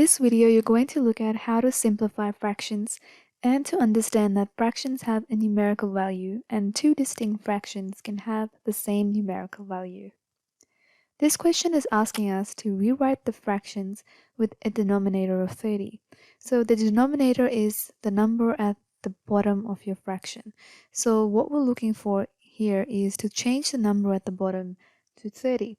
this video, you're going to look at how to simplify fractions and to understand that fractions have a numerical value and two distinct fractions can have the same numerical value. This question is asking us to rewrite the fractions with a denominator of 30. So the denominator is the number at the bottom of your fraction. So what we're looking for here is to change the number at the bottom to 30.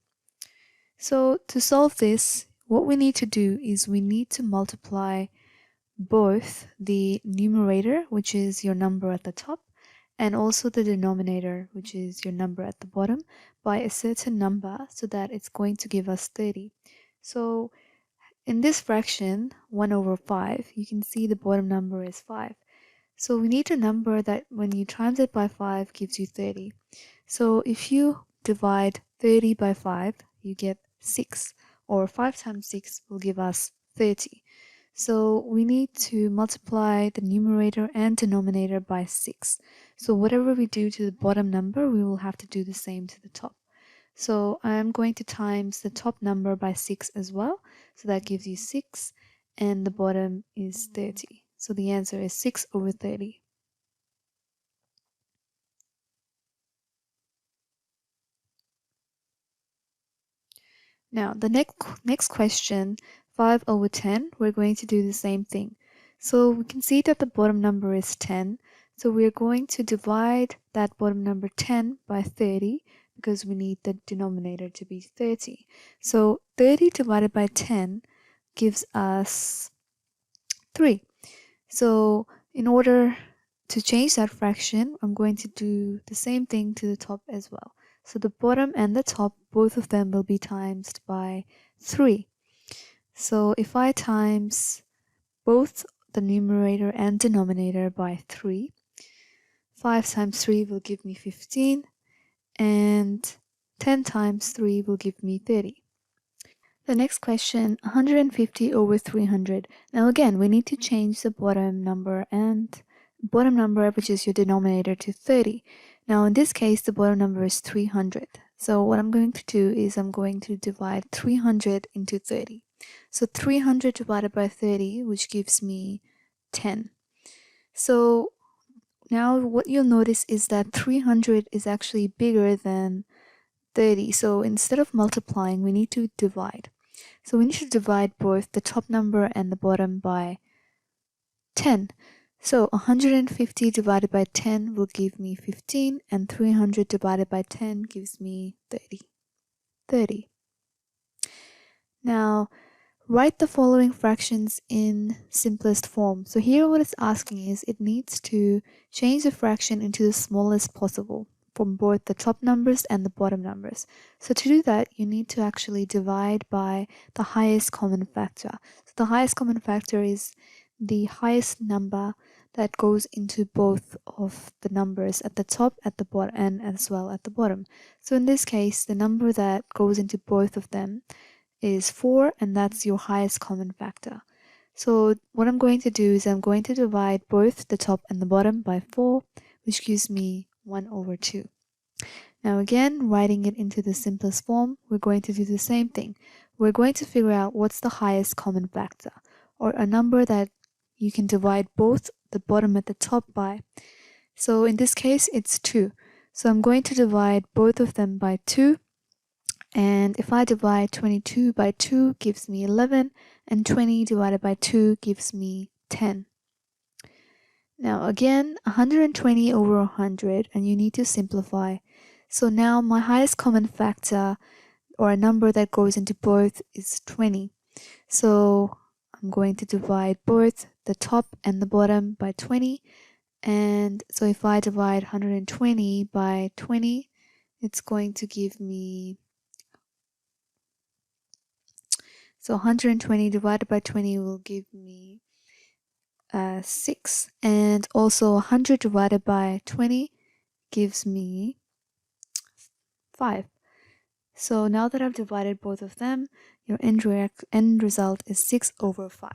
So to solve this, what we need to do is we need to multiply both the numerator, which is your number at the top, and also the denominator, which is your number at the bottom, by a certain number so that it's going to give us 30. So in this fraction, 1 over 5, you can see the bottom number is 5. So we need a number that when you times it by 5 gives you 30. So if you divide 30 by 5, you get 6, or 5 times 6 will give us 30. So we need to multiply the numerator and denominator by 6. So whatever we do to the bottom number, we will have to do the same to the top. So I'm going to times the top number by 6 as well. So that gives you 6, and the bottom is 30. So the answer is 6 over 30. Now, the next question, 5 over 10, we're going to do the same thing. So we can see that the bottom number is 10. So we're going to divide that bottom number 10 by 30 because we need the denominator to be 30. So 30 divided by 10 gives us 3. So in order to change that fraction, I'm going to do the same thing to the top as well. So the bottom and the top, both of them will be times by 3. So if I times both the numerator and denominator by 3, 5 times 3 will give me 15, and 10 times 3 will give me 30. The next question, 150 over 300. Now again, we need to change the bottom number, which is your denominator, to 30. Now in this case, the bottom number is 300. So what I'm going to do is I'm going to divide 300 into 30. So 300 divided by 30, which gives me 10. So now what you'll notice is that 300 is actually bigger than 30. So instead of multiplying, we need to divide. So we need to divide both the top number and the bottom by 10. So 150 divided by 10 will give me 15, and 300 divided by 10 gives me 30. Now, write the following fractions in simplest form. So here what it's asking is it needs to change the fraction into the smallest possible from both the top numbers and the bottom numbers. So to do that, you need to actually divide by the highest common factor. So the highest common factor is the highest number that goes into both of the numbers at the top, at the bottom, and as well at the bottom. So in this case, the number that goes into both of them is 4, and that's your highest common factor. So what I'm going to do is I'm going to divide both the top and the bottom by 4, which gives me 1 over 2. Now again, writing it into the simplest form, we're going to do the same thing. We're going to figure out what's the highest common factor, or a number that you can divide both the bottom and the top by. So in this case, it's 2. So I'm going to divide both of them by 2. And if I divide 22 by 2 gives me 11, and 20 divided by 2 gives me 10. Now again, 120 over 100, and you need to simplify. So now my highest common factor, or a number that goes into both, is 20. So I'm going to divide both the top and the bottom by 20. And so if I divide 120 by 20, it's going to give me, so 120 divided by 20 will give me 6. And also 100 divided by 20 gives me 5. So now that I've divided both of them, your end result is 6 over 5.